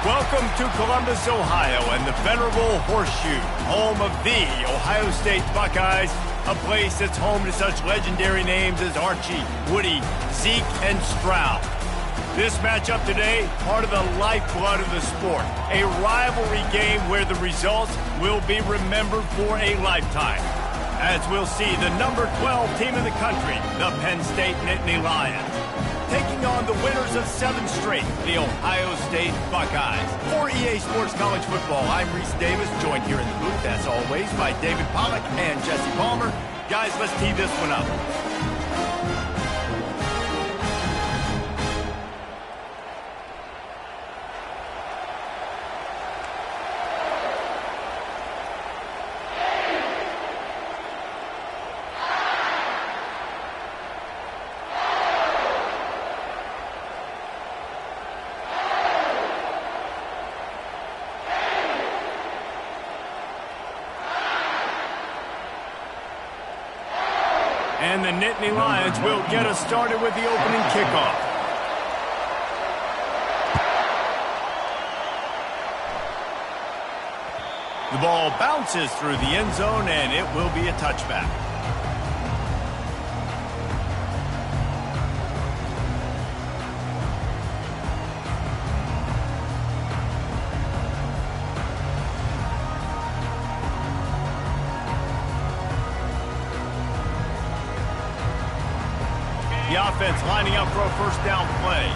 Welcome to Columbus, Ohio, and the venerable Horseshoe, home of the Ohio State Buckeyes, a place that's home to such legendary names as Archie, Woody, Zeke, and Stroud. This matchup today, part of the lifeblood of the sport, a rivalry game where the results will be remembered for a lifetime. As we'll see, the number 12 team in the country, the Penn State Nittany Lions, taking on the winners of 7 straight, the Ohio State Buckeyes. For EA Sports College Football, I'm Reese Davis, joined here in the booth, as always, by David Pollack and Jesse Palmer. Guys, let's tee this one up. And the Nittany Lions will get us started with the opening kickoff. The ball bounces through the end zone, and it will be a touchback. The offense lining up for a first down play.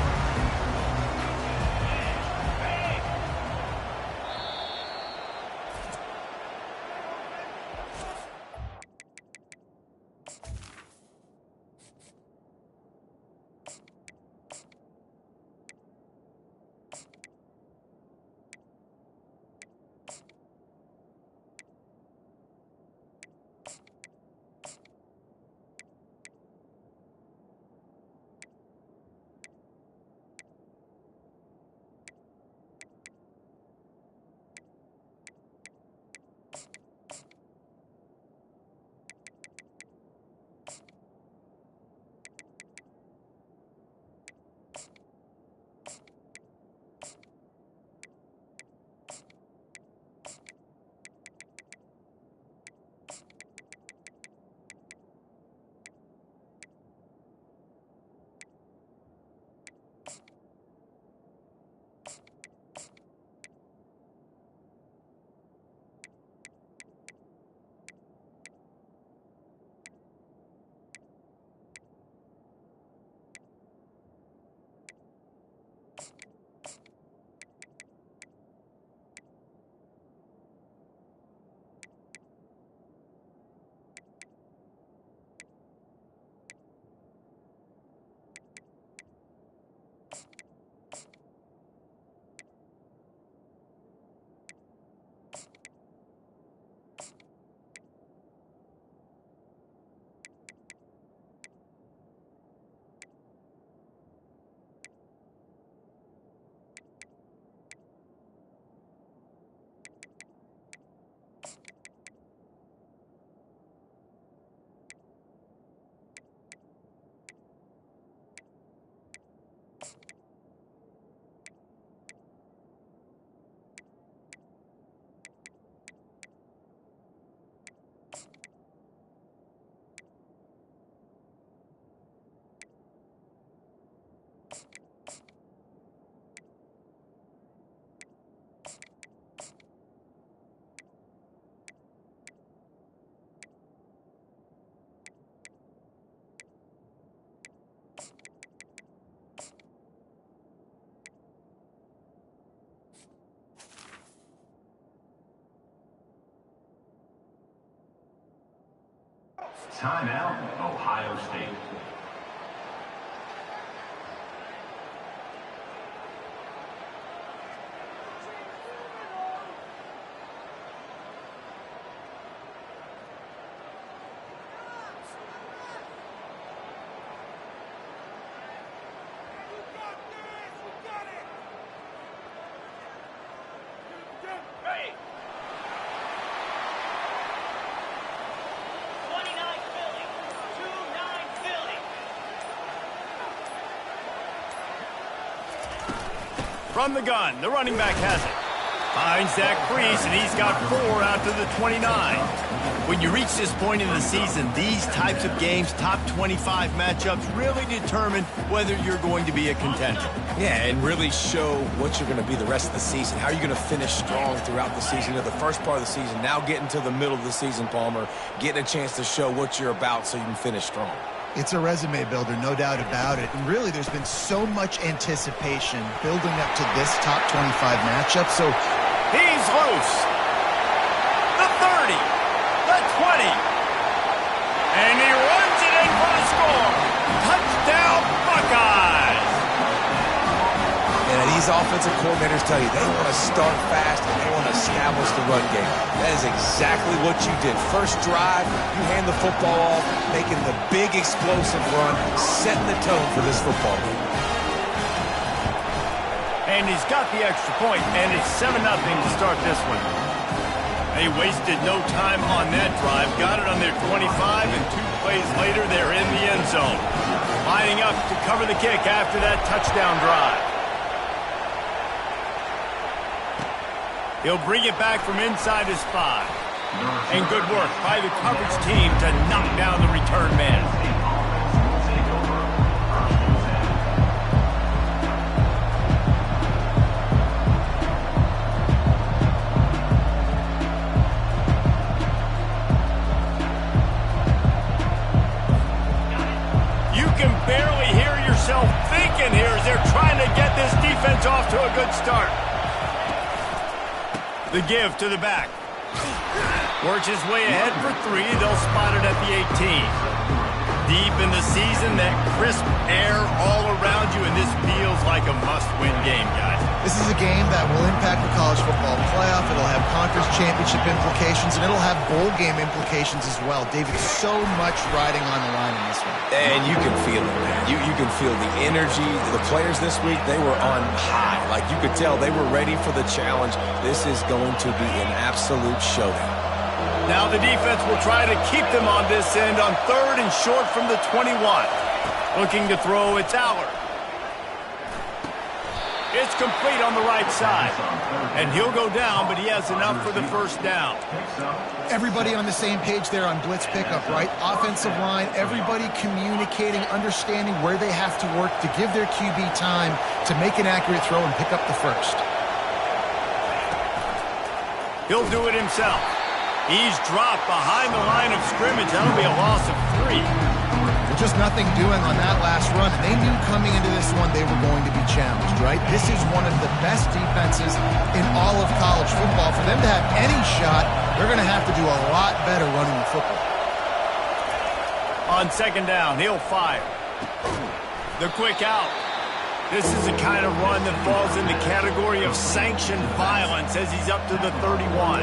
Timeout, Ohio State. From the gun, the running back has it. Finds that crease, and he's got 4 out to the 29. When you reach this point in the season, these types of games, top 25 matchups, really determine whether you're going to be a contender. Yeah, and really show what you're going to be the rest of the season. How are you going to finish strong throughout the season, the first part of the season, now getting to the middle of the season, Palmer, getting a chance to show what you're about so you can finish strong. It's a resume builder, no doubt about it. And really, there's been so much anticipation building up to this top 25 matchup. So he's loose. The 30, the 20. And he runs it in for the score. Touchdown, Buckeyes. And these offensive coordinators tell you they want to start fast and they want to establish the run game. That is exactly what you did. First drive, you hand the football off, making the big explosive run, setting the tone for this football game. And he's got the extra point, and it's 7-0 to start this one. They wasted no time on that drive. Got it on their 25, and 2 plays later, they're in the end zone. Lining up to cover the kick after that touchdown drive. He'll bring it back from inside his 5. And good work by the coverage team to knock down the return man. You can barely hear yourself thinking here as they're trying to get this defense off to a good start. The give to the back. Works his way ahead for 3. They'll spot it at the 18. Deep in the season, that crisp air all around you, and this feels like a must-win game, guys. This is a game that will impact the college football playoff. It'll have conference championship implications, and it'll have bowl game implications as well. David, so much riding on the line in this one. And you can feel it, man. You can feel the energy. The players this week, they were on high. Like, you could tell they were ready for the challenge. This is going to be an absolute showdown. Now the defense will try to keep them on this end on 3rd and short from the 21. Looking to throw, it's Allard. It's complete on the right side. And he'll go down, but he has enough for the first down. Everybody on the same page there on blitz pickup, right? Offensive line, everybody communicating, understanding where they have to work to give their QB time to make an accurate throw and pick up the first. He'll do it himself. He's dropped behind the line of scrimmage. That'll be a loss of 3. Well, just nothing doing on that last run. And they knew coming into this one they were going to be challenged, right? This is one of the best defenses in all of college football. For them to have any shot, they're going to have to do a lot better running the football. On 2nd down, he'll fire. The quick out. This is the kind of run that falls in the category of sanctioned violence as he's up to the 31.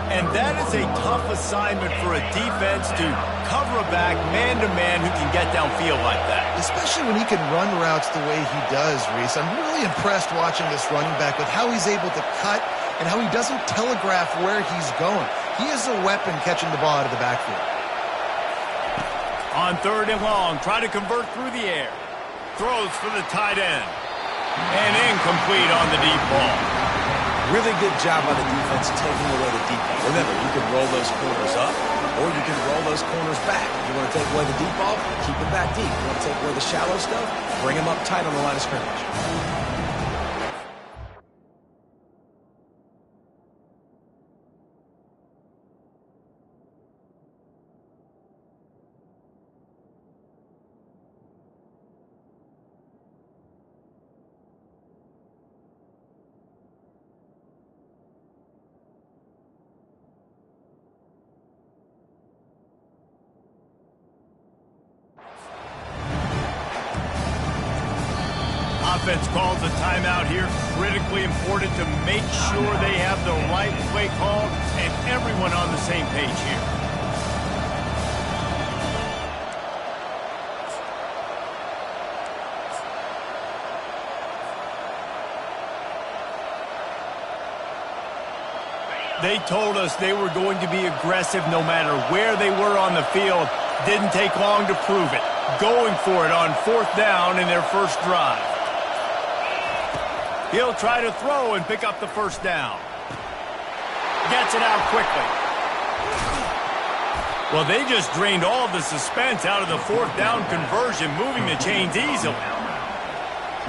And that is a tough assignment for a defense to cover a back man-to-man who can get downfield like that. Especially when he can run routes the way he does, Reese. I'm really impressed watching this running back with how he's able to cut and how he doesn't telegraph where he's going. He is a weapon catching the ball out of the backfield. On 3rd and long, try to convert through the air. Throws for the tight end. And incomplete on the deep ball. Really good job by the defense taking away the deep ball. Remember, you can roll those corners up, or you can roll those corners back. If you want to take away the deep ball, keep it back deep. You want to take away the shallow stuff, bring them up tight on the line of scrimmage. Offense calls a timeout here. Critically important to make sure they have the right play call and everyone on the same page here. They told us they were going to be aggressive no matter where they were on the field. Didn't take long to prove it. Going for it on 4th down in their first drive. He'll try to throw and pick up the first down. Gets it out quickly. Well, they just drained all of the suspense out of the fourth down conversion, moving the chains easily.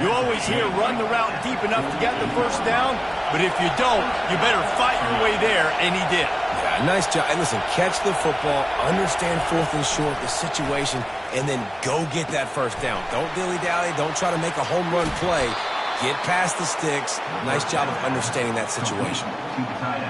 You always hear run the route deep enough to get the first down, but if you don't, you better fight your way there, and he did. Yeah, nice job. And listen, catch the football, understand fourth and short, the situation, and then go get that first down. Don't dilly-dally. Don't try to make a home run play. Get past the sticks. Nice job of understanding that situation.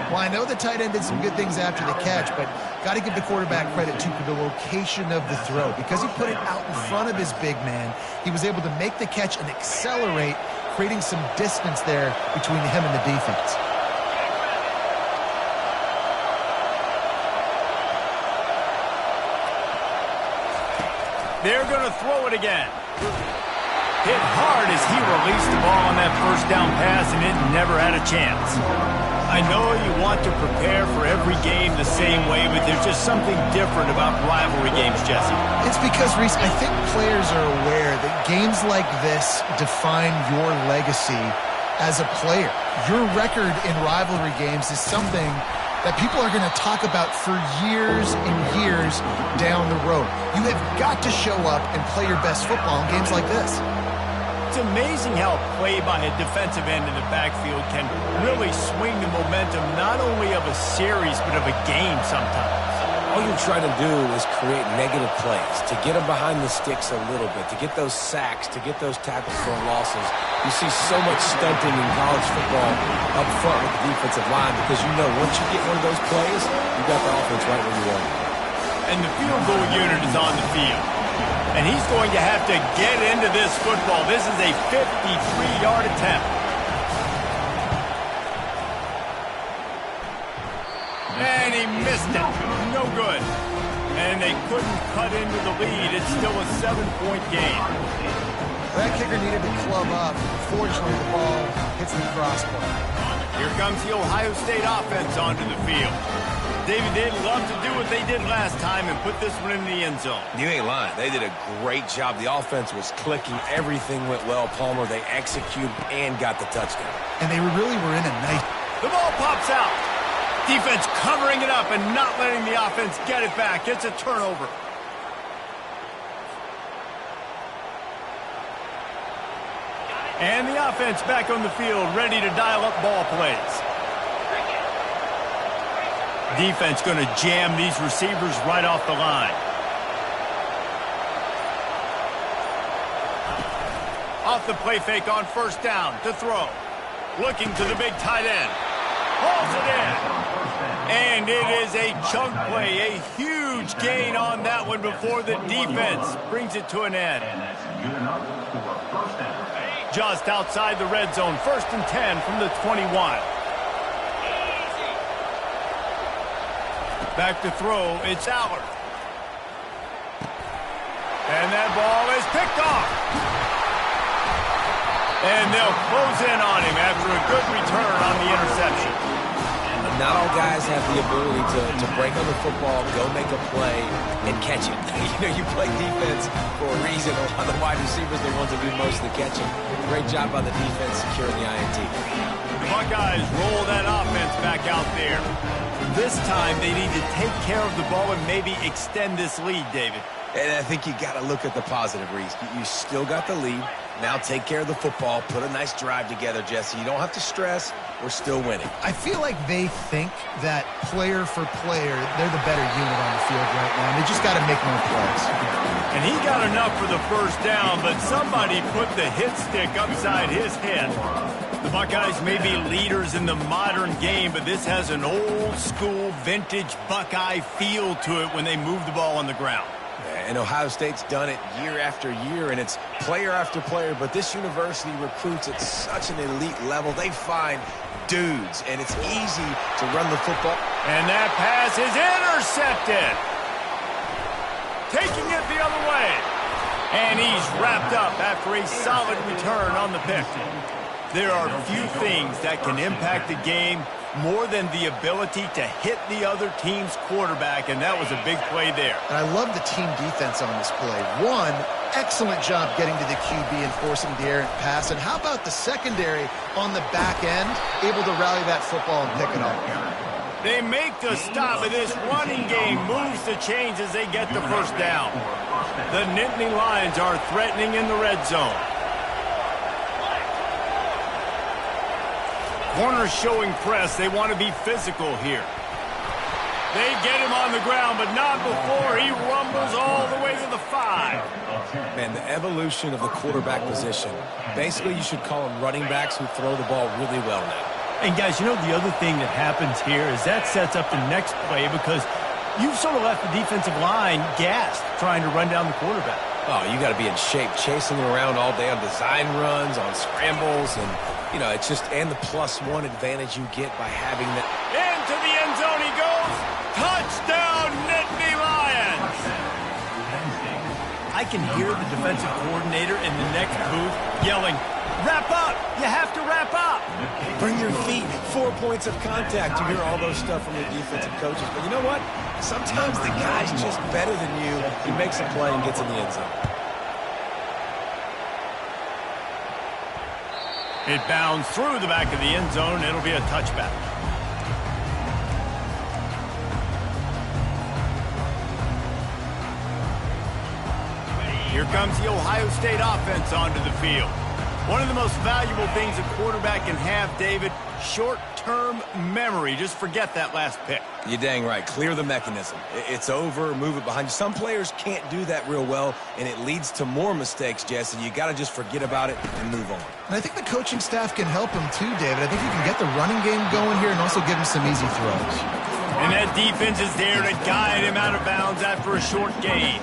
Well, I know the tight end did some good things after the catch, but got to give the quarterback credit, too, for the location of the throw. Because he put it out in front of his big man, he was able to make the catch and accelerate, creating some distance there between him and the defense. They're going to throw it again. Hit hard as he released the ball on that first down pass, and it never had a chance. I know you want to prepare for every game the same way, but there's just something different about rivalry games, Jesse. It's because, Reese, I think players are aware that games like this define your legacy as a player. Your record in rivalry games is something that people are going to talk about for years and years down the road. You have got to show up and play your best football in games like this. It's amazing how play by a defensive end in the backfield can really swing the momentum not only of a series but of a game sometimes. All you're trying to do is create negative plays, to get them behind the sticks a little bit, to get those sacks, to get those tackles for losses. You see so much stunting in college football up front with the defensive line because you know once you get one of those plays, you got the offense right where you want it. And the field goal unit is on the field. And he's going to have to get into this football. This is a 53-yard attempt. And he missed it. No good. And they couldn't cut into the lead. It's still a 7-point game. That kicker needed to club up. Fortunately, the ball hits the crossbar. Here comes the Ohio State offense onto the field. David, they'd love to do what they did last time and put this one in the end zone. You ain't lying. They did a great job. The offense was clicking. Everything went well. Palmer, they executed and got the touchdown. And they really were in a nice... The ball pops out. Defense covering it up and not letting the offense get it back. It's a turnover. And the offense back on the field, ready to dial up ball plays. Defense going to jam these receivers right off the line. Off the play fake on first down to throw. Looking to the big tight end. Hauls it in. And it is a chunk play, a huge gain on that one before the defense brings it to an end. Just outside the red zone, 1st and 10 from the 21. Back to throw, it's Allard. And that ball is picked off. And they'll close in on him after a good return on the interception. Not all guys have the ability to break on the football, go make a play, and catch it. You play defense for a reason. A lot of the wide receivers are the ones that do most of the catching. Great job by the defense securing the INT. The Buckeyes roll that offense back out there. This time, they need to take care of the ball and maybe extend this lead, David. And I think you got to look at the positive, Reese. You still got the lead. Now take care of the football. Put a nice drive together, Jesse. You don't have to stress. We're still winning. I feel like they think that player for player, they're the better unit on the field right now. And they just got to make more plays. And he got enough for the first down, but somebody put the hit stick upside his head. The Buckeyes may be leaders in the modern game, but this has an old-school, vintage Buckeye feel to it when they move the ball on the ground. And Ohio State's done it year after year, and it's player after player, but this university recruits at such an elite level. They find dudes, and it's easy to run the football. And that pass is intercepted. Taking it the other way. And he's wrapped up after a solid return on the pick. There are few things that can impact the game more than the ability to hit the other team's quarterback, and that was a big play there. And I love the team defense on this play. One, excellent job getting to the QB and forcing the errant pass. And how about the secondary on the back end, able to rally that football and pick it up? They make the stop, and this running game moves the chains as they get the first down. The Nittany Lions are threatening in the red zone. Corners showing press. They want to be physical here. They get him on the ground, but not before he rumbles all the way to the 5. Man, the evolution of the quarterback position. Basically, you should call them running backs who throw the ball really well now. And, guys, you know the other thing that happens here is that sets up the next play because you've sort of left the defensive line gassed trying to run down the quarterback. Oh, you got to be in shape, chasing him around all day on design runs, on scrambles, and, you know, it's just, and the +1 advantage you get by having that. Into the end zone he goes. Touchdown, Nittany Lions! I can hear the defensive coordinator in the next booth yelling, "Wrap up! You have to wrap up!" Bring your feet, 4 points of contact. You hear all those stuff from your defensive coaches. But you know what? Sometimes the guy's just better than you. He makes a play and gets in the end zone. It bounds through the back of the end zone. It'll be a touchback. Here comes the Ohio State offense onto the field. One of the most valuable things a quarterback can have, David, short-term memory. Just forget that last pick. You're dang right. Clear the mechanism. It's over, move it behind you. Some players can't do that real well, and it leads to more mistakes, Jesse. You got to just forget about it and move on. And I think the coaching staff can help him too, David. I think you can get the running game going here and also give him some easy throws. And that defense is there to guide him out of bounds after a short gain.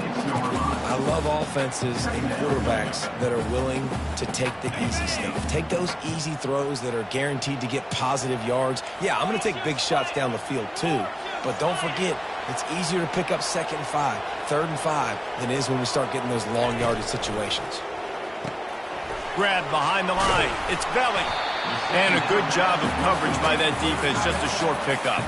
I love offenses and quarterbacks that are willing to take the easy stuff. Take those easy throws that are guaranteed to get positive yards. Yeah, I'm going to take big shots down the field too. But don't forget, it's easier to pick up 2nd and 5, 3rd and 5 than it is when we start getting those long yardage situations. Grab behind the line. It's Belling. And a good job of coverage by that defense. Just a short pickup.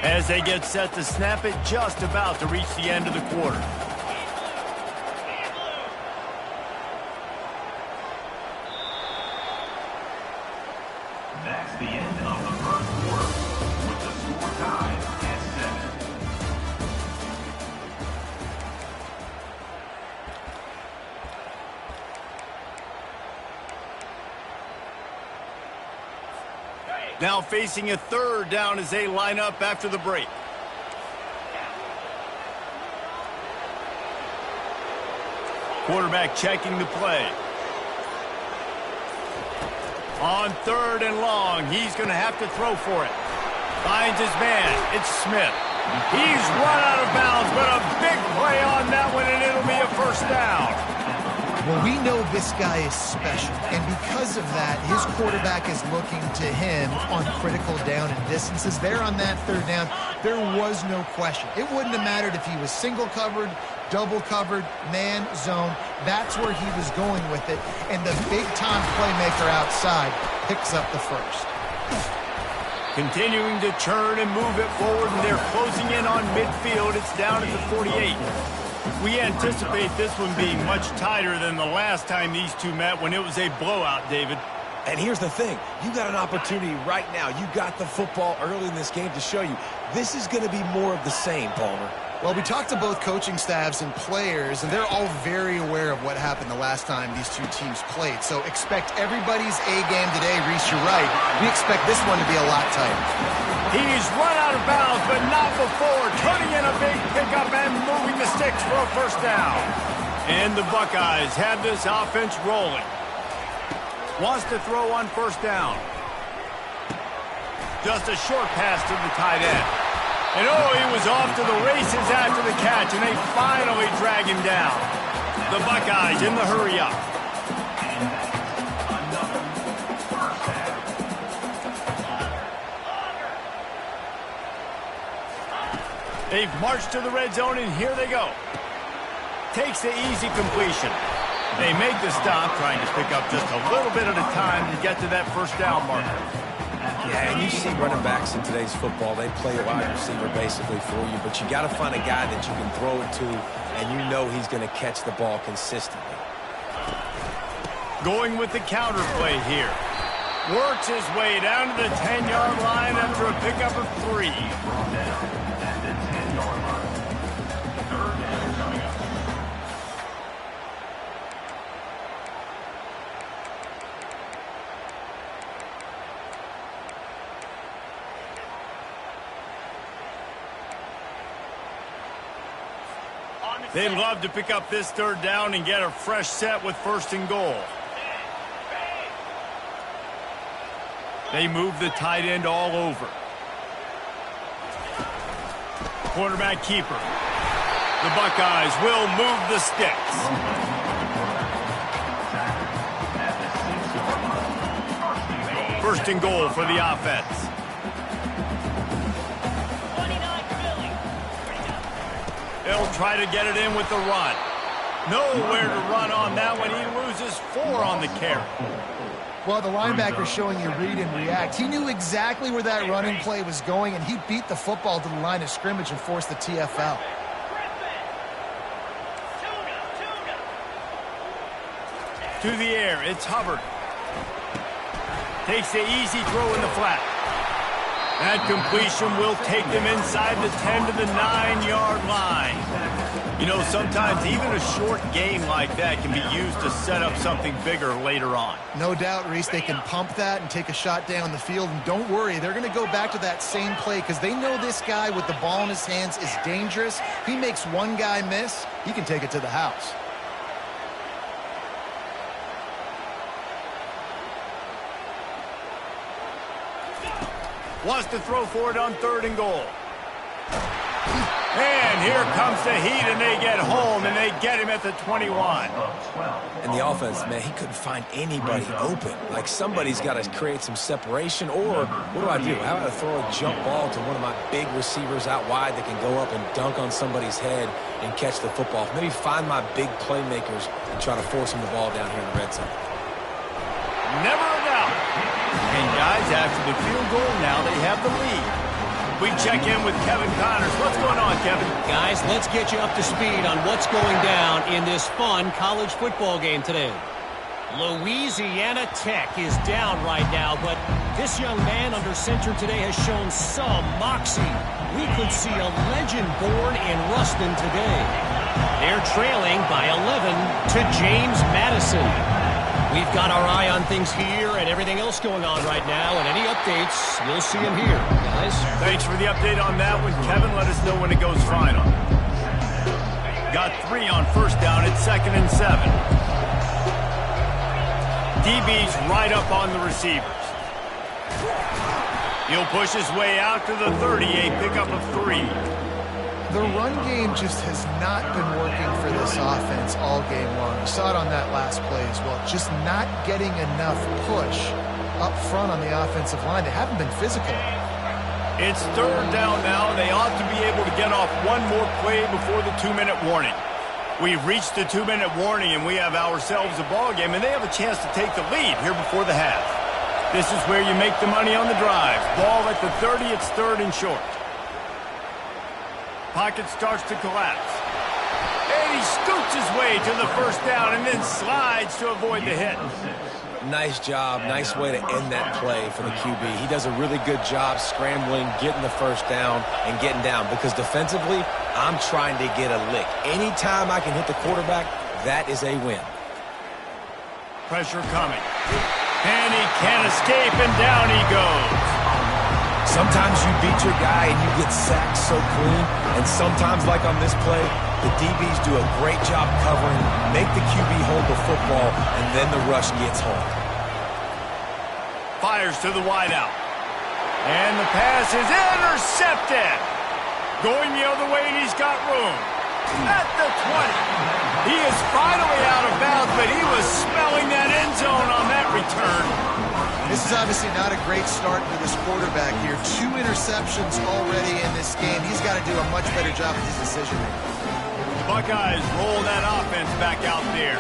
As they get set to snap it, just about to reach the end of the quarter. That's the end of the first quarter, with the score tied at 7. Now facing a 3rd down as they line up after the break. Quarterback checking the play. On 3rd and long, he's going to have to throw for it. Finds his man. It's Smith. He's run out of bounds, but a big play on that one, and it'll be a first down. Well, we know this guy is special, and because of that, his quarterback is looking to him on critical down and distances. There on that 3rd down, there was no question. It wouldn't have mattered if he was single covered, double covered, man, zone. That's where he was going with it, and the big-time playmaker outside picks up the first. Continuing to turn and move it forward, and they're closing in on midfield. It's down at the 48. We anticipate this one being much tighter than the last time these two met when it was a blowout, David. And here's the thing. You got an opportunity right now. You got the football early in this game to show you. This is going to be more of the same, Palmer. Well, we talked to both coaching staffs and players, and they're all very aware of what happened the last time these two teams played. So expect everybody's A game today. Reese, you're right. We expect this one to be a lot tighter. He's run out of bounds, but not before. Turning in a big pickup and moving the sticks for a first down. And the Buckeyes have this offense rolling. Wants to throw on 1st down. Just a short pass to the tight end. And oh, he was off to the races after the catch, and they finally drag him down. The Buckeyes in the hurry up. They've marched to the red zone, and here they go. Takes the easy completion. They make the stop, trying to pick up just a little bit at a time to get to that first down marker. Yeah, and you see running backs in today's football, they play a wide receiver basically for you, but you got to find a guy that you can throw it to, and you know he's going to catch the ball consistently. Going with the counter play here. Works his way down to the 10-yard line after a pickup of 3. Brought down at the 10-yard line. Third down coming up. They'd love to pick up this third down and get a fresh set with 1st and goal. They move the tight end all over. Quarterback keeper. The Buckeyes will move the sticks. First and goal for the offense. They'll try to get it in with the run. Nowhere to run on that one. He loses 4 on the carry. Well, the linebacker showing you read and react. He knew exactly where that running play was going, and he beat the football to the line of scrimmage and forced the TFL. To the air, it's Hubbard. Takes the easy throw in the flat. That completion will take them inside the 10 to the 9-yard line. You know, sometimes even a short game like that can be used to set up something bigger later on. No doubt, Reese, they can pump that and take a shot down the field. And don't worry, they're going to go back to that same play because they know this guy with the ball in his hands is dangerous. He makes one guy miss, he can take it to the house. Wants to throw for it on 3rd and goal. And here comes the heat, and they get home, and they get him at the 21. And the offense, man, he couldn't find anybody open. Like, somebody's got to create some separation, or what do? How about I throw a jump ball to one of my big receivers out wide that can go up and dunk on somebody's head and catch the football? Maybe find my big playmakers and try to force them the ball down here in the red zone. Never a doubt. And guys, after the field goal, now they have the lead. We check in with Kevin Connors. What's going on, Kevin? Guys, let's get you up to speed on what's going down in this fun college football game today. Louisiana Tech is down right now, but this young man under center today has shown some moxie. We could see a legend born in Ruston today. They're trailing by 11 to James Madison. We've got our eye on things here and everything else going on right now, and any updates, you'll see them here, guys. Thanks for the update on that one, Kevin. Let us know when it goes final. Got 3 on 1st down at 2nd and 7. DB's right up on the receivers. He'll push his way out to the 30, a pickup of 3. The run game just has not been working for this offense all game long. You saw it on that last play as well. Just not getting enough push up front on the offensive line. They haven't been physical. It's 3rd down now, and they ought to be able to get off one more play before the 2-minute warning. We've reached the 2-minute warning, and we have ourselves a ball game, and they have a chance to take the lead here before the half. This is where you make the money on the drive. Ball at the 30, it's 3rd and short. Pocket starts to collapse. And he scoots his way to the 1st down and then slides to avoid the hit. Nice job. Nice way to end that play for the QB. He does a really good job scrambling, getting the 1st down, and getting down. Because defensively, I'm trying to get a lick. Anytime I can hit the quarterback, that is a win. Pressure coming. And he can't escape, and down he goes. Sometimes you beat your guy and you get sacked so clean, and sometimes, like on this play, the DBs do a great job covering, make the QB hold the football, and then the rush gets home. Fires to the wideout. And the pass is intercepted. Going the other way, and he's got room. At the 20. He is finally out of bounds, but he was smelling that end zone on that return. This is obviously not a great start for this quarterback here. 2 interceptions already in this game. He's got to do a much better job with his decision-making. The Buckeyes roll that offense back out there.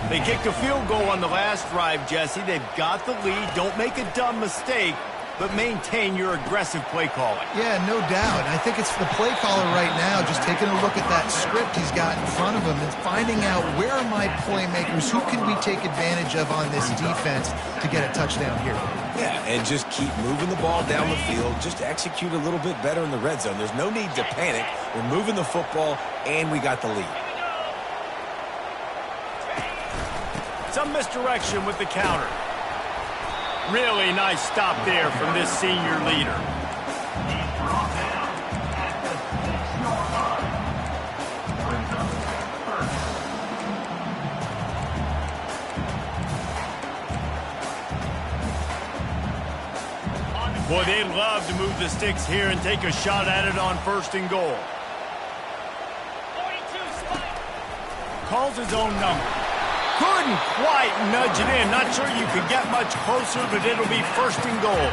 They kicked a field goal on the last drive, Jesse. They've got the lead. Don't make a dumb mistake. but maintain your aggressive play calling. Yeah, no doubt. I think it's the play caller right now just taking a look at that script he's got in front of him and finding out where are my playmakers, who can we take advantage of on this defense to get a touchdown here. Yeah, and just keep moving the ball down the field. Just execute a little bit better in the red zone. There's no need to panic. We're moving the football, and we got the lead. Some misdirection with the counter. Really nice stop there from this senior leader. He's brought down at the 6-yard line. Brings up first. Boy, they'd love to move the sticks here and take a shot at it on 1st and goal. 42 spike. Calls his own number. Couldn't quite nudge it in. Not sure you could get much closer, but it'll be 1st and goal.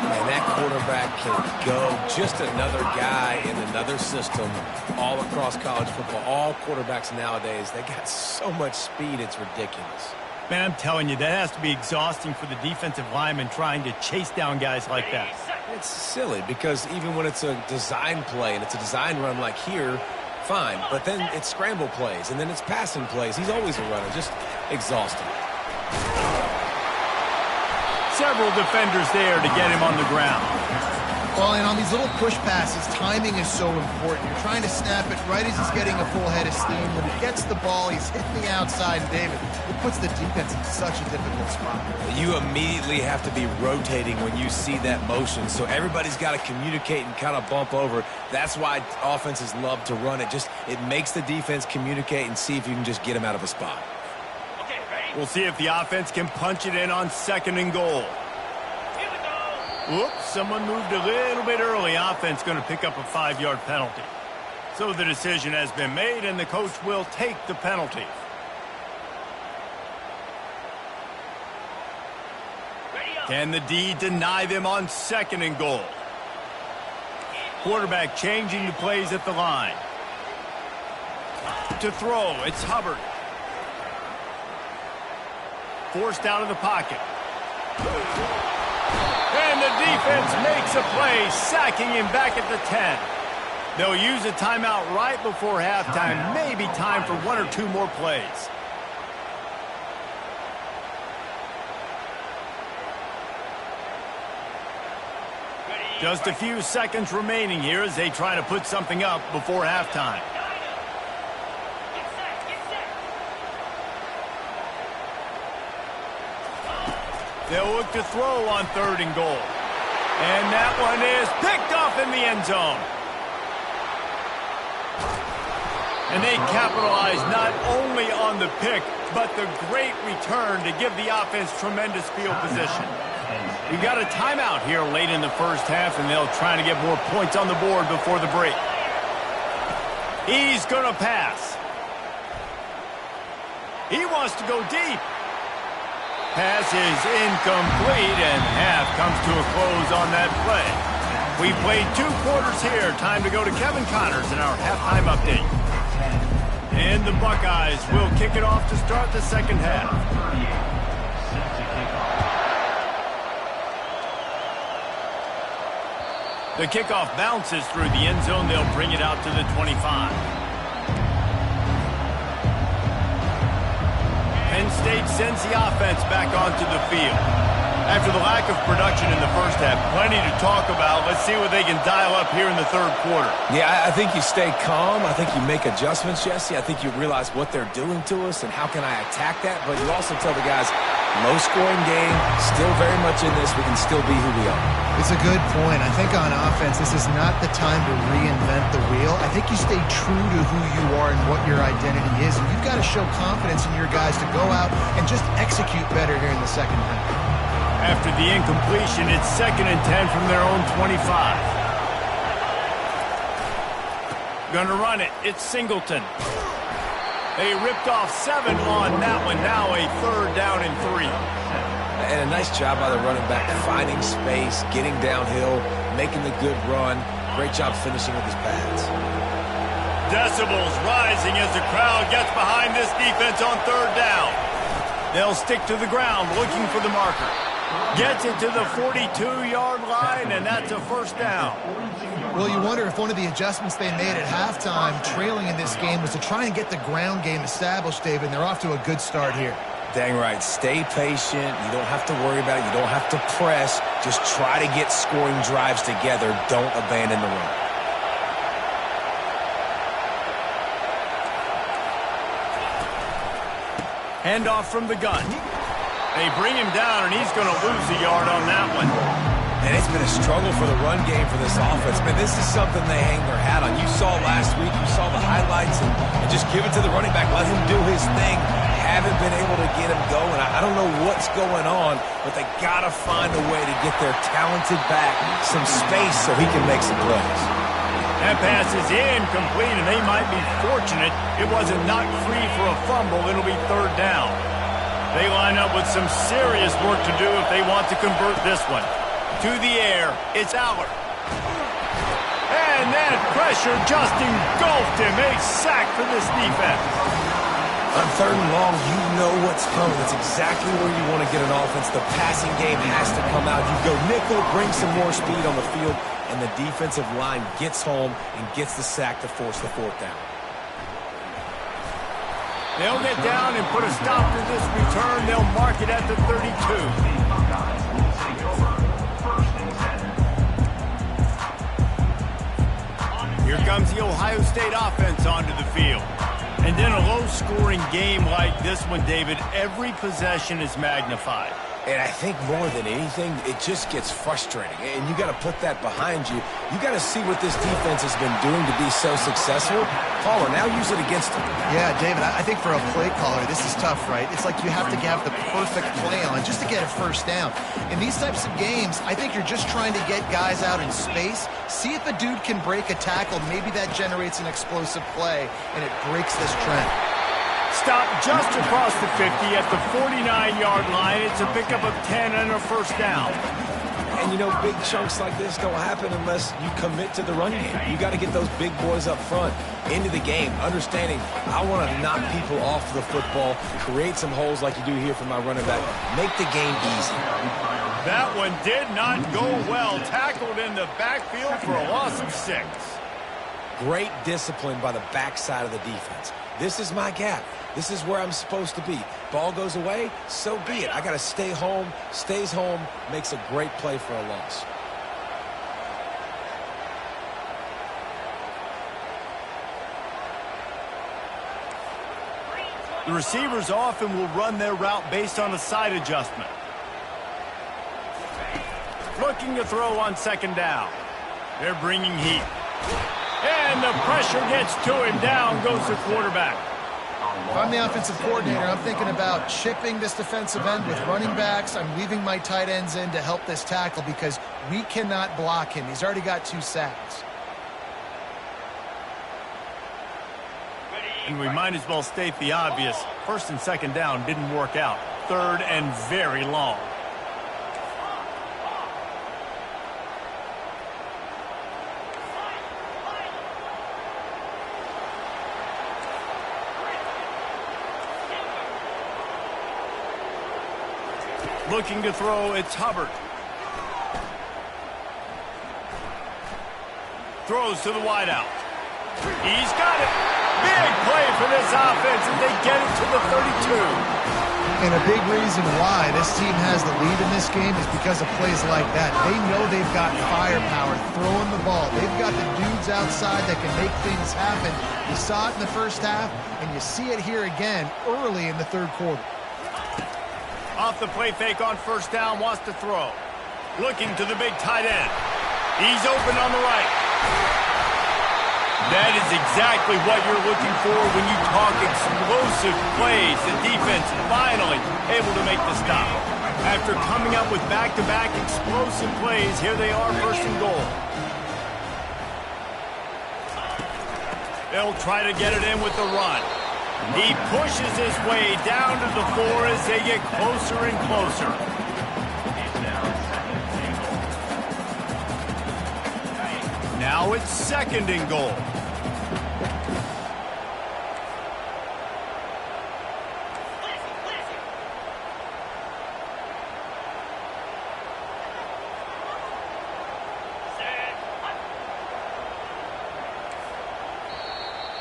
And that quarterback can go. Just another guy in another system all across college football. All quarterbacks nowadays, they got so much speed, it's ridiculous. Man, I'm telling you, that has to be exhausting for the defensive lineman trying to chase down guys like that. It's silly because even when it's a design play and it's a design run like here, fine, but then it's scramble plays, and then it's passing plays. He's always a runner, just exhausting. Several defenders there to get him on the ground. Well, and on these little push passes, timing is so important. You're trying to snap it right as he's getting a full head of steam. When he gets the ball, he's hitting the outside, and David, it puts the defense in such a difficult spot. You immediately have to be rotating when you see that motion, so everybody's got to communicate and kind of bump over. That's why offenses love to run it. It makes the defense communicate and see if you can just get them out of a spot. Okay, ready? We'll see if the offense can punch it in on 2nd and goal. Here we go. Oops, someone moved a little bit early. Offense going to pick up a 5-yard penalty. So the decision has been made, and the coach will take the penalty. Ready up. Can the D deny them on 2nd and goal? Quarterback changing the plays at the line. To throw, it's Hubbard. Forced out of the pocket. And the defense makes a play, sacking him back at the 10. They'll use a timeout right before halftime. Maybe time for 1 or 2 more plays. Just a few seconds remaining here as they try to put something up before halftime. Get set, get set. They'll look to throw on 3rd and goal. And that one is picked off in the end zone. And they capitalize not only on the pick, but the great return to give the offense tremendous field position. We've got a timeout here late in the first half, and they'll try to get more points on the board before the break. He's going to pass. He wants to go deep. Pass is incomplete, and half comes to a close on that play. We played 2 quarters here. Time to go to Kevin Connors in our halftime update. And the Buckeyes will kick it off to start the second half. The kickoff bounces through the end zone. They'll bring it out to the 25. Penn State sends the offense back onto the field. After the lack of production in the first half, plenty to talk about. Let's see what they can dial up here in the 3rd quarter. Yeah, I think you stay calm. I think you make adjustments, Jesse. I think you realize what they're doing to us and how can I attack that. But you also tell the guys, low-scoring game, still very much in this. We can still be who we are. It's a good point. I think on offense, this is not the time to reinvent the wheel. I think you stay true to who you are and what your identity is. And you've got to show confidence in your guys to go out and just execute better here in the second half. After the incompletion, it's 2nd and 10 from their own 25. Gonna run it. It's Singleton. They ripped off 7 on that one. Now a 3rd down and 3. And a nice job by the running back, finding space, getting downhill, making the good run. Great job finishing with his pads. Decibels rising as the crowd gets behind this defense on 3rd down. They'll stick to the ground looking for the marker. Gets it to the 42-yard line, and that's a first down. Well, you wonder if one of the adjustments they made at halftime, trailing in this game, was to try and get the ground game established, David, and they're off to a good start here. Dang right. Stay patient. You don't have to worry about it. You don't have to press. Just try to get scoring drives together. Don't abandon the run. Handoff from the gun. They bring him down, and he's going to lose a yard on that one. And it's been a struggle for the run game for this offense. Man, this is something they hang their hat on. You saw last week, you saw the highlights, and just give it to the running back. Let him do his thing. Haven't been able to get him going. I don't know what's going on, but they got to find a way to get their talented back some space so he can make some plays. That pass is incomplete, and they might be fortunate it wasn't knocked free for a fumble. It'll be third down. They line up with some serious work to do if they want to convert this one. To the air, it's Aller. And that pressure just engulfed him. A sack for this defense. On third and long, you know what's coming. That's exactly where you want to get an offense. The passing game has to come out. You go nickel, bring some more speed on the field, and the defensive line gets home and gets the sack to force the fourth down. They'll get down and put a stop to this return. They'll mark it at the 32. Here comes the Ohio State offense onto the field. And in a low-scoring game like this one, David, every possession is magnified. And I think more than anything, it just gets frustrating. And you got to put that behind you. You got to see what this defense has been doing to be so successful. Caller, now use it against them. Yeah, David, I think for a play caller, this is tough, right? It's like you have to have the perfect play on just to get a first down. In these types of games, I think you're just trying to get guys out in space, see if a dude can break a tackle. Maybe that generates an explosive play, and it breaks this trend. Stop just across the 50 at the 49-yard line. It's a pickup of 10 and a first down. And, you know, big chunks like this don't happen unless you commit to the run game. You got to get those big boys up front into the game, understanding I want to knock people off the football, create some holes like you do here for my running back, make the game easy. That one did not go well. Tackled in the backfield for a loss of 6. Great discipline by the backside of the defense. This is my gap. This is where I'm supposed to be. Ball goes away, so be it. I got to stay home, stays home, makes a great play for a loss. The receivers often will run their route based on a side adjustment. Looking to throw on second down. They're bringing heat. And the pressure gets to him. Down goes the quarterback. If I'm the offensive coordinator, I'm thinking about chipping this defensive end with running backs. I'm leaving my tight ends in to help this tackle because we cannot block him. He's already got 2 sacks. And we might as well state the obvious. First and second down didn't work out. Third and very long. Looking to throw, it's Hubbard. Throws to the wideout. He's got it. Big play for this offense, and they get it to the 32. And a big reason why this team has the lead in this game is because of plays like that. They know they've got firepower throwing the ball. They've got the dudes outside that can make things happen. You saw it in the first half, and you see it here again early in the third quarter. Off the play fake on first down, wants to throw. Looking to the big tight end. He's open on the right. That is exactly what you're looking for when you talk explosive plays. The defense finally able to make the stop. After coming up with back-to-back explosive plays, here they are, first and goal. They'll try to get it in with the run. He pushes his way down to the floor as they get closer and closer. Now it's second and goal.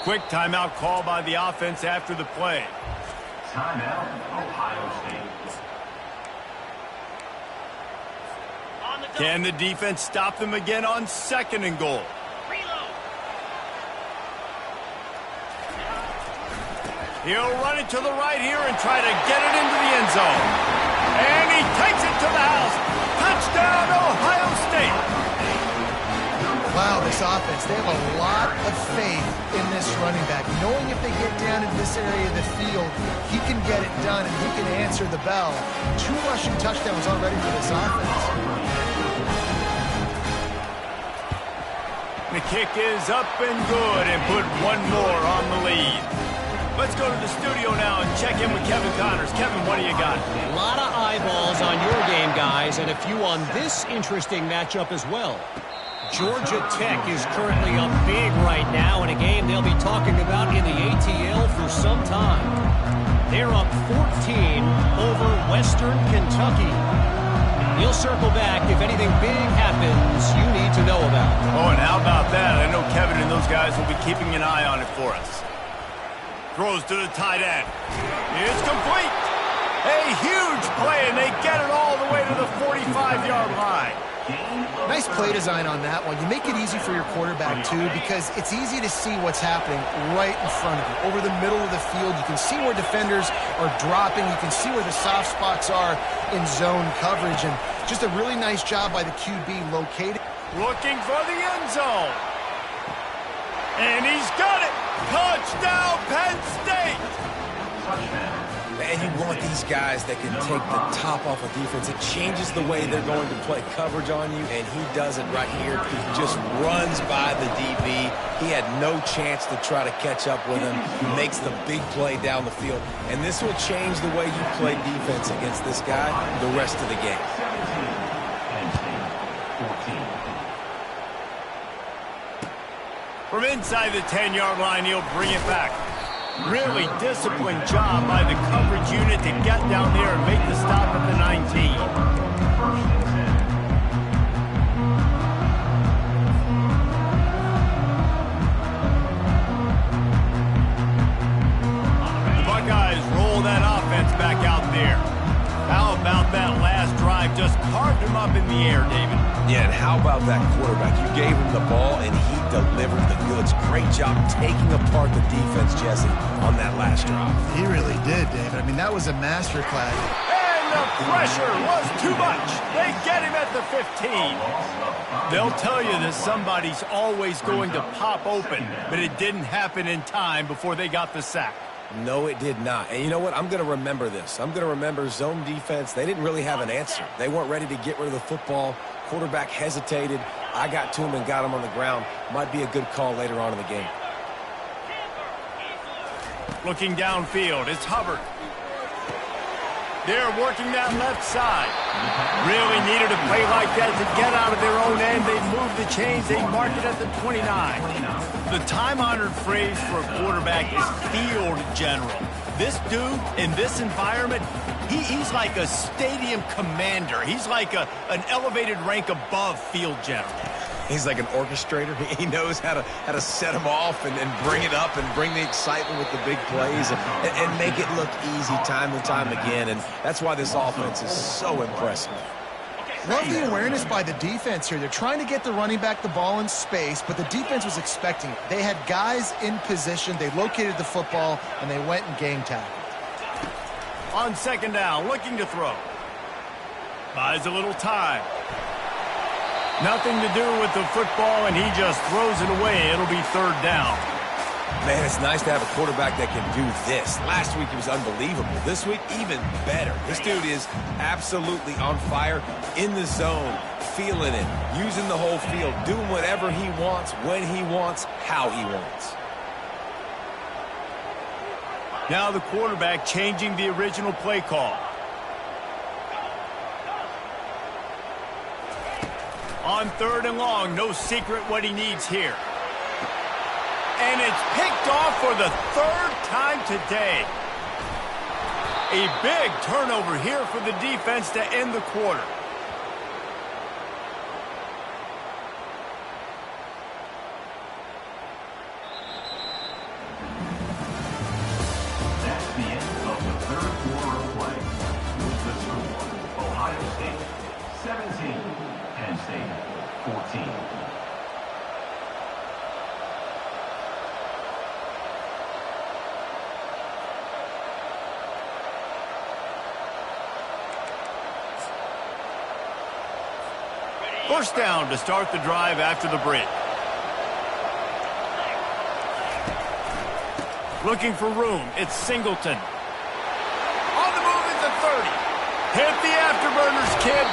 Quick timeout call by the offense after the play. Timeout, Ohio State. Can the defense stop them again on 2nd and goal? He'll run it to the right here and try to get it into the end zone. And he takes it to the house. Touchdown, Ohio State. Wow, this offense, they have a lot of faith in this running back. Knowing if they get down into this area of the field, he can get it done and he can answer the bell. 2 rushing touchdowns already for this offense. The kick is up and good and put one more on the lead. Let's go to the studio now and check in with Kevin Connors. Kevin, what do you got? A lot of eyeballs on your game, guys, and a few on this interesting matchup as well. Georgia Tech is currently up big right now in a game they'll be talking about in the ATL for some time. They're up 14 over Western Kentucky. We'll circle back if anything big happens you need to know about. Oh, and how about that? I know Kevin and those guys will be keeping an eye on it for us. Throws to the tight end. It's complete. A huge play, and they get it all the way to the 45-yard line. Nice play design on that one. You make it easy for your quarterback, too, because it's easy to see what's happening right in front of you. Over the middle of the field, you can see where defenders are dropping. You can see where the soft spots are in zone coverage. And just a really nice job by the QB locating. Looking for the end zone. And he's got it. Touchdown, Penn State. And you want these guys that can take the top off of defense. It changes the way they're going to play coverage on you, and he does it right here. He just runs by the DB. He had no chance to try to catch up with him. He makes the big play down the field. And this will change the way you play defense against this guy the rest of the game. From inside the 10-yard line, he'll bring it back. Really disciplined job by the coverage unit to get down there and make the stop at the 19. The Buckeyes roll that offense back out there. How about that last drive? Just carved him up in the air, David. Yeah, and how about that quarterback? You gave him the ball, and he delivered the goods. Great job taking apart the defense, Jesse, on that last drive. He really did, David. I mean, that was a masterclass. And the pressure was too much. They get him at the 15. They'll tell you that somebody's always going to pop open, but it didn't happen in time before they got the sack. No, it did not. And you know what? I'm going to remember this. I'm going to remember zone defense. They didn't really have an answer. They weren't ready to get rid of the football. Quarterback hesitated. I got to him and got him on the ground. Might be a good call later on in the game. Looking downfield, it's Hubbard. They're working that left side. Really needed a play like that to get out of their own end. They move the chains. They mark it at the 29. The time-honored phrase for a quarterback is field general. This dude, in this environment, he's like a stadium commander. He's like an elevated rank above field general. He's like an orchestrator. He knows how to set them off and bring it up and bring the excitement with the big plays and make it look easy time and time again. And that's why this offense is so impressive. Love the awareness by the defense here. They're trying to get the running back the ball in space, but the defense was expecting it. They had guys in position. They located the football, and they went and game tackled. On second down, looking to throw. Buys a little time. Nothing to do with the football, and he just throws it away. It'll be third down. Man, it's nice to have a quarterback that can do this. Last week, he was unbelievable. This week, even better. This dude is absolutely on fire, in the zone, feeling it, using the whole field, doing whatever he wants, when he wants, how he wants. Now the quarterback changing the original play call. On third and long, no secret what he needs here. And it's picked off for the third time today. A big turnover here for the defense to end the quarter. First down to start the drive after the break. Looking for room. It's Singleton. On the move at the 30. Hit the afterburners, kid.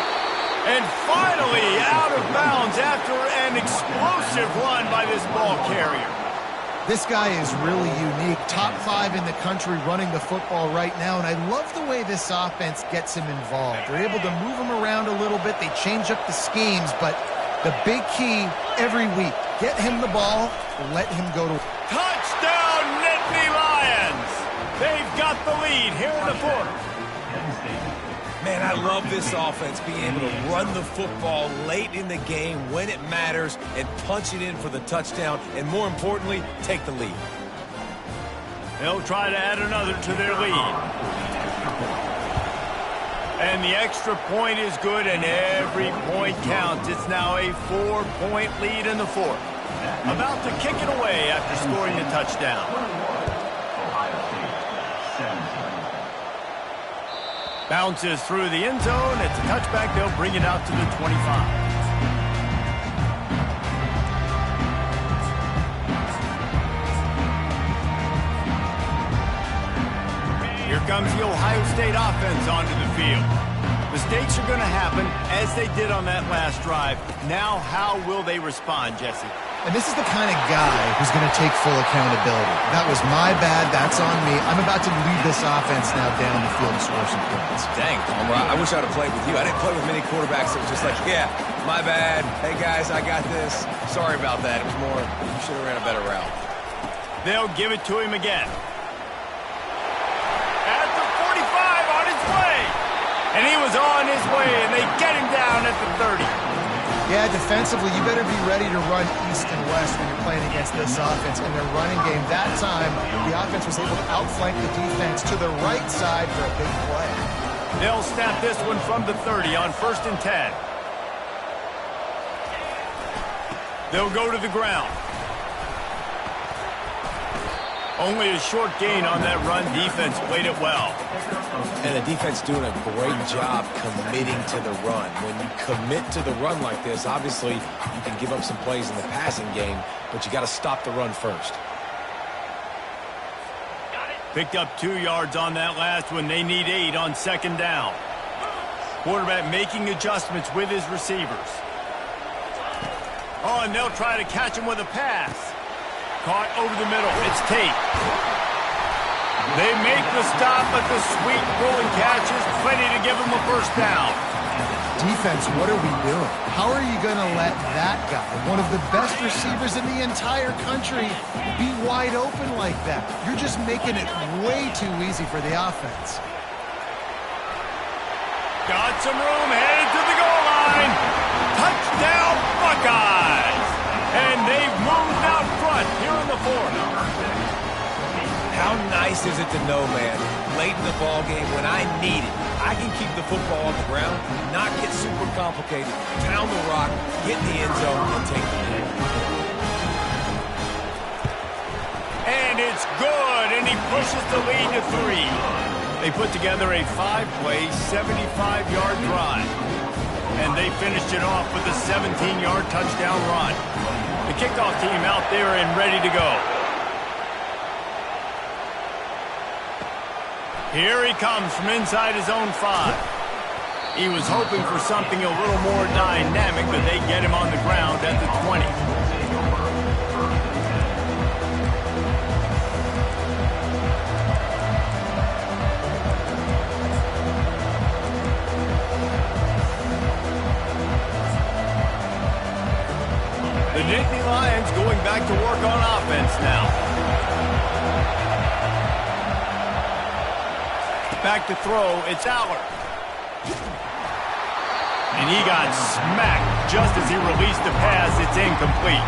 And finally out of bounds after an explosive run by this ball carrier. This guy is really unique. Top 5 in the country running the football right now, and I love the way this offense gets him involved. They're able to move him around a little bit. They change up the schemes, but the big key every week, get him the ball, let him go to... Touchdown, Nittany Lions! They've got the lead here in the fourth. Man, I love this offense being able to run the football late in the game when it matters and punch it in for the touchdown, and more importantly, take the lead. They'll try to add another to their lead. And the extra point is good, and every point counts. It's now a 4-point lead in the fourth. About to kick it away after scoring the touchdown. Bounces through the end zone. It's a touchback. They'll bring it out to the 25. Here comes the Ohio State offense onto the field. Mistakes are going to happen, as they did on that last drive. Now, how will they respond, Jesse? And this is the kind of guy who's going to take full accountability. That was my bad. That's on me. I'm about to lead this offense now down the field to score some points. Dang, Palmer, I wish I'd have played with you. I didn't play with many quarterbacks that was just like, yeah, my bad. Hey, guys, I got this. Sorry about that. It was more, you should have ran a better route. They'll give it to him again. At the 45, on his way. And he was on his way, and they get him down at the 30. Yeah, defensively, you better be ready to run east and west when you're playing against this offense. In their running game, that time, the offense was able to outflank the defense to the right side for a big play. They'll snap this one from the 30 on 1st and 10. They'll go to the ground. Only a short gain on that run. Defense played it well. And the defense doing a great job committing to the run. When you commit to the run like this, obviously you can give up some plays in the passing game, but you got to stop the run first. Picked up 2 yards on that last one. They need 8 on 2nd down. Quarterback making adjustments with his receivers. Oh, and they'll try to catch him with a pass. Caught over the middle. It's Tate. They make the stop, but the sweet rolling catch is plenty to give them a first down. Defense, what are we doing? How are you going to let that guy, one of the best receivers in the entire country, be wide open like that? You're just making it way too easy for the offense. Got some room, headed to the goal line. Touchdown, Buckeyes! And they've moved out front here in the fourth. How nice is it to know, man, late in the ball game when I need it, I can keep the football on the ground, not get super complicated, pound the rock, get in the end zone, and take the lead. And it's good, and he pushes the lead to 3. They put together a 5-play, 75-yard drive. And they finished it off with a 17-yard touchdown run. The kickoff team out there and ready to go. Here he comes from inside his own 5. He was hoping for something a little more dynamic, but they get him on the ground at the 20. The Nittany Lions going back to work on offense now. Back to throw, it's Aller. And he got smacked just as he released the pass. It's incomplete.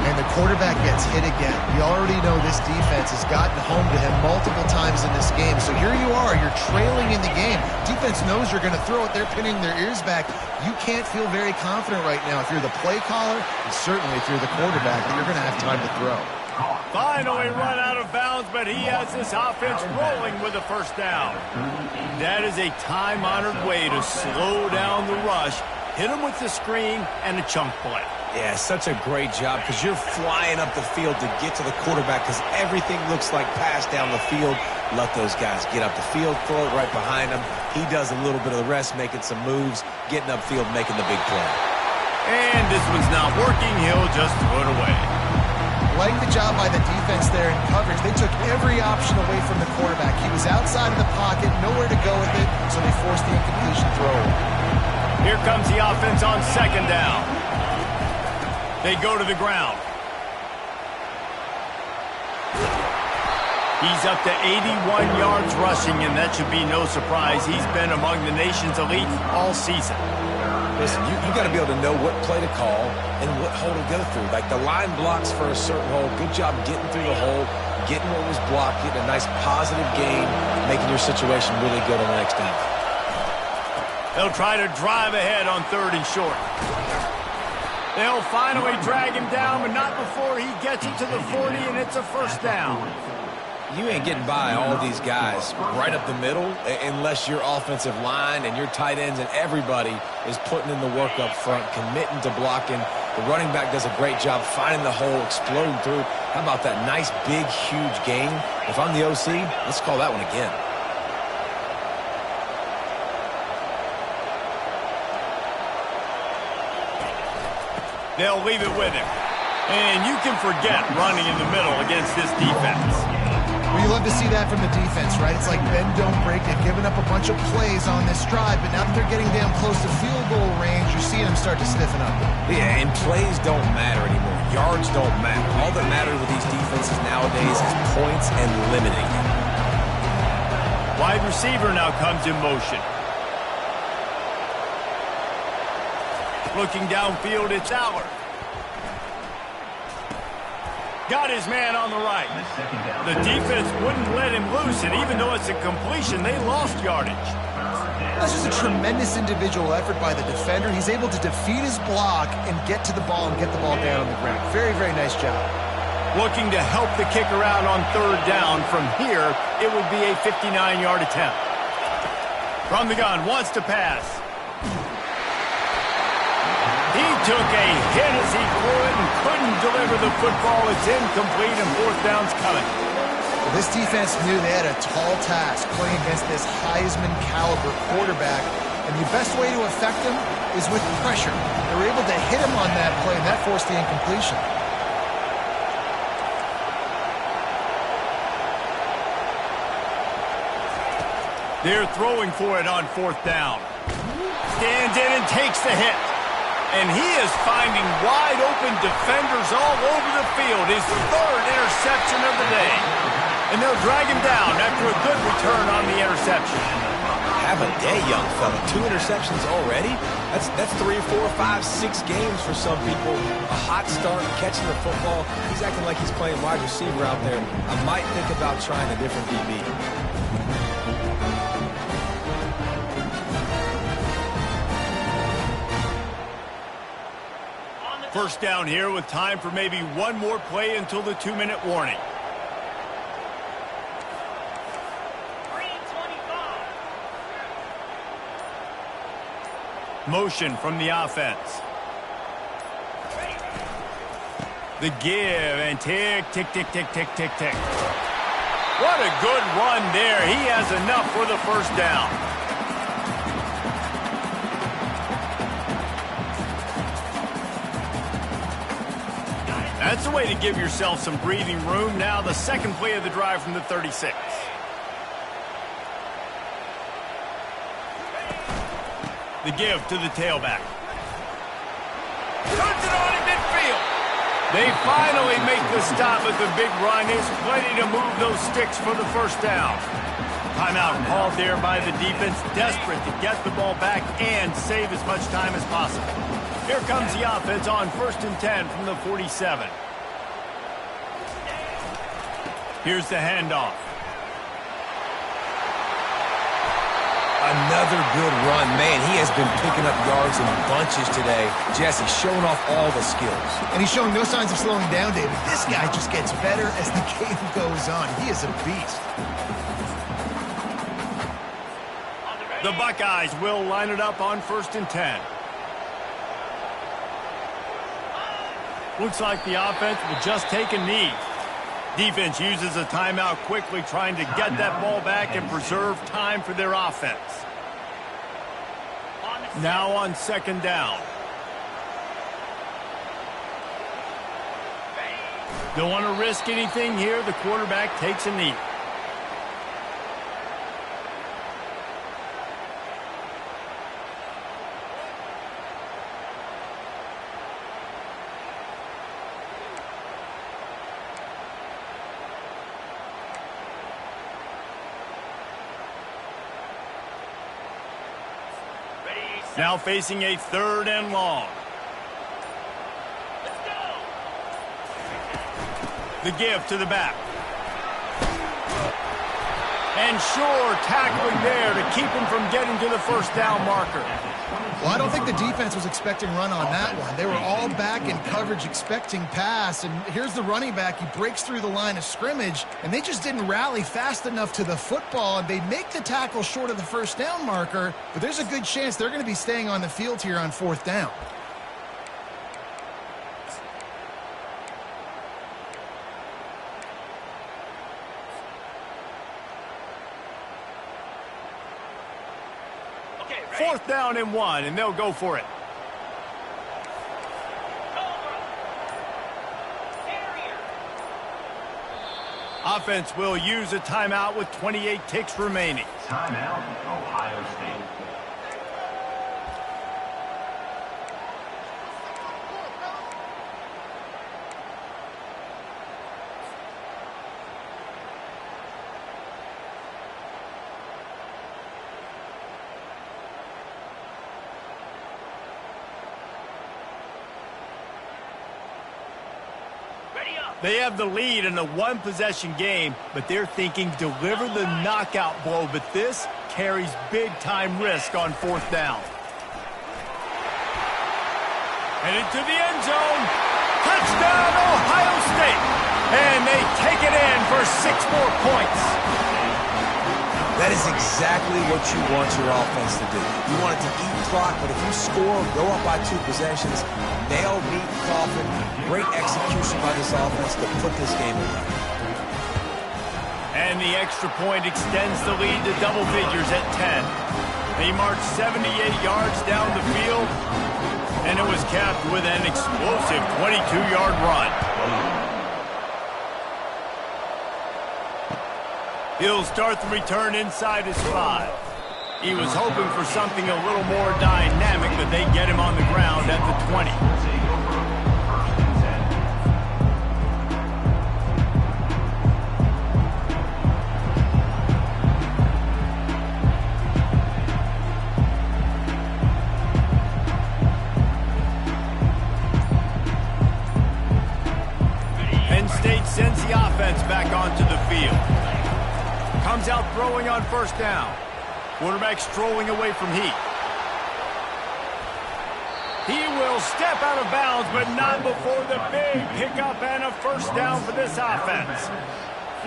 And the quarterback gets hit again. We already know this defense has gotten home to him multiple times in this game. So here you are, you're trailing in the game. Defense knows you're going to throw it. They're pinning their ears back. You can't feel very confident right now if you're the play caller, and certainly if you're the quarterback, that you're going to have time to throw. Finally run out of bounds, but he has this offense rolling with a first down. That is a time-honored way to slow down the rush. Hit him with the screen and a chunk play. Yeah, such a great job because you're flying up the field to get to the quarterback because everything looks like pass down the field. Let those guys get up the field, throw it right behind him. He does a little bit of the rest, making some moves, getting upfield, making the big play. And this one's not working. He'll just throw it away. Like the job by the defense there in coverage. They took every option away from the quarterback. He was outside of the pocket, nowhere to go with it, so they forced the incompletion throw. Here comes the offense on second down. They go to the ground. He's up to 81 yards rushing, and that should be no surprise. He's been among the nation's elite all season. Listen, you got to be able to know what play to call and what hole to go through. Like the line blocks for a certain hole. Good job getting through the hole, getting what was blocked, getting a nice positive gain, making your situation really good on the next down. They'll try to drive ahead on 3rd and short. They'll finally drag him down, but not before he gets it to the 40, and it's a first down. You ain't getting by all these guys right up the middle unless your offensive line and your tight ends and everybody is putting in the work up front, committing to blocking. The running back does a great job finding the hole, exploding through. How about that nice, big, huge gain? If I'm the OC, let's call that one again. They'll leave it with him. And you can forget running in the middle against this defense. Well, you love to see that from the defense, right? It's like bend, don't break. They've given up a bunch of plays on this drive, but now that they're getting down close to field goal range, you're seeing them start to stiffen up. Yeah, and plays don't matter anymore. Yards don't matter. All that matters with these defenses nowadays is points and limiting them. Wide receiver now comes in motion. Looking downfield, it's Allard. Got his man on the right. The defense wouldn't let him loose, and even though it's a completion, they lost yardage. That's just a tremendous individual effort by the defender. He's able to defeat his block and get to the ball and get the ball down on the ground. Very, very nice job. Looking to help the kicker out on 3rd down. From here, it would be a 59-yard attempt. From the gun, wants to pass. He took a hit as he threw it and couldn't deliver the football. It's incomplete and 4th down's coming. Well, this defense knew they had a tall task playing against this Heisman caliber quarterback, and the best way to affect him is with pressure. They were able to hit him on that play, and that forced the incompletion. They're throwing for it on 4th down. Stands in and takes the hit. And he is finding wide-open defenders all over the field. His 3rd interception of the day. And they'll drag him down after a good return on the interception. Have a day, young fella. 2 interceptions already? That's 3, 4, 5, 6 games for some people. A hot start, catching the football. He's acting like he's playing wide receiver out there. I might think about trying a different DB. First down here with time for maybe one more play until the 2-minute warning. Motion from the offense. The give and tick, tick, tick, tick, tick, tick, tick. What a good run there. He has enough for the first down. That's a way to give yourself some breathing room. Now the second play of the drive from the 36. The give to the tailback. Turns it on in midfield. They finally make the stop at the big run. It's plenty to move those sticks for the first down. Timeout called there by the defense, desperate to get the ball back and save as much time as possible. Here comes the offense on 1st and 10 from the 47. Here's the handoff. Another good run. Man, he has been picking up yards in bunches today. Jesse showing off all the skills. And he's showing no signs of slowing down, David. This guy just gets better as the game goes on. He is a beast. The Buckeyes will line it up on 1st and 10. Looks like the offense will just take a knee. Defense uses a timeout quickly, trying to get that ball back and preserve time for their offense. Now on second down. Don't want to risk anything here. The quarterback takes a knee. Now facing a 3rd and long. Let's go. The give to the back. And sure, tackling there to keep him from getting to the first down marker. Well, I don't think the defense was expecting run on that one. They were all back in coverage expecting pass, and here's the running back. He breaks through the line of scrimmage, and they just didn't rally fast enough to the football, and they make the tackle short of the first down marker, but there's a good chance they're going to be staying on the field here on 4th down. Okay, ready? 4th down and 1, and they'll go for it. Offense will use a timeout with 28 ticks remaining. Timeout, Ohio State. They have the lead in a one-possession game, but they're thinking deliver the knockout blow, but this carries big-time risk on 4th down. Headed to the end zone. Touchdown, Ohio State. And they take it in for 6 more points. That is exactly what you want your offense to do. You want it to eat clock, but if you score, go up by 2 possessions, nail, meet, coffin, great execution by this offense to put this game away. And the extra point extends the lead to double figures at 10. They marched 78 yards down the field, and it was capped with an explosive 22-yard run. He'll start the return inside his 5. He was hoping for something a little more dynamic, but they get him on the ground at the 20. Penn State sends the offense back onto the field. Comes out throwing on 1st down. Quarterback strolling away from Heat. He will step out of bounds, but not before the big pickup and a 1st down for this offense.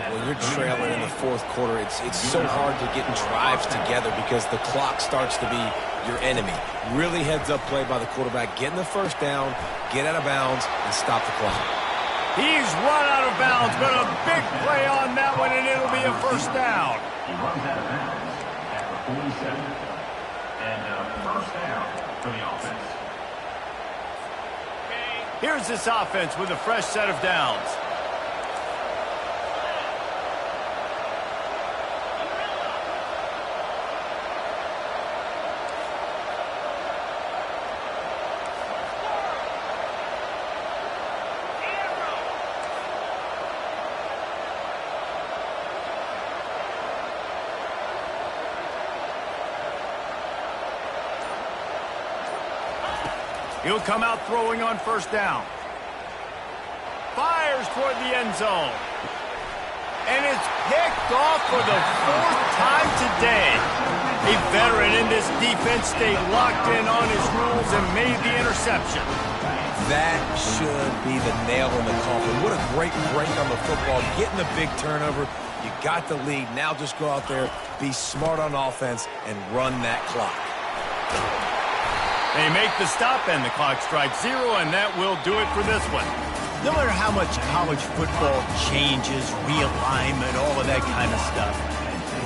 When you're trailing in the 4th quarter, it's so hard to get drives together because the clock starts to be your enemy. Really heads-up play by the quarterback. Getting the 1st down, get out of bounds, and stop the clock. He's run out of bounds, but a big play on that one, and it'll be a 1st down. He runs out of bounds at the 47. And 1st down for the offense. Here's this offense with a fresh set of downs. He'll come out throwing on 1st down. Fires toward the end zone. And it's picked off for the 4th time today. A veteran in this defense stayed locked in on his rules and made the interception. That should be the nail in the coffin. What a great break on the football. Getting the big turnover. You got the lead. Now just go out there, be smart on offense, and run that clock. They make the stop, and the clock strikes 0, and that will do it for this one. No matter how much college football changes, realignment, all of that kind of stuff,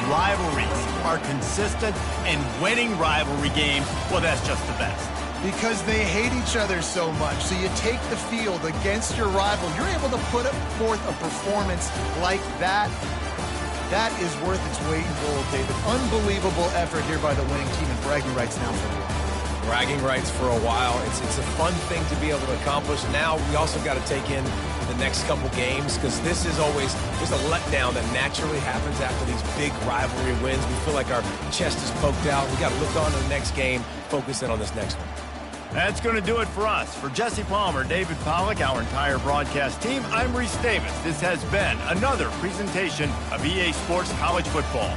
rivalries are consistent, and winning rivalry games, well, that's just the best. Because they hate each other so much. So you take the field against your rival. You're able to put forth a performance like that. That is worth its weight in gold, David. Unbelievable effort here by the winning team, and bragging rights now for a while. Bragging rights for a while. It's a fun thing to be able to accomplish. Now we also got to take in the next couple games, because this is always just a letdown that naturally happens after these big rivalry wins. We feel like our chest is poked out. We got to look on to the next game, focus in on this next one. That's going to do it for us. For Jesse Palmer, David Pollack, our entire broadcast team, I'm Reese Davis. This has been another presentation of EA Sports College Football.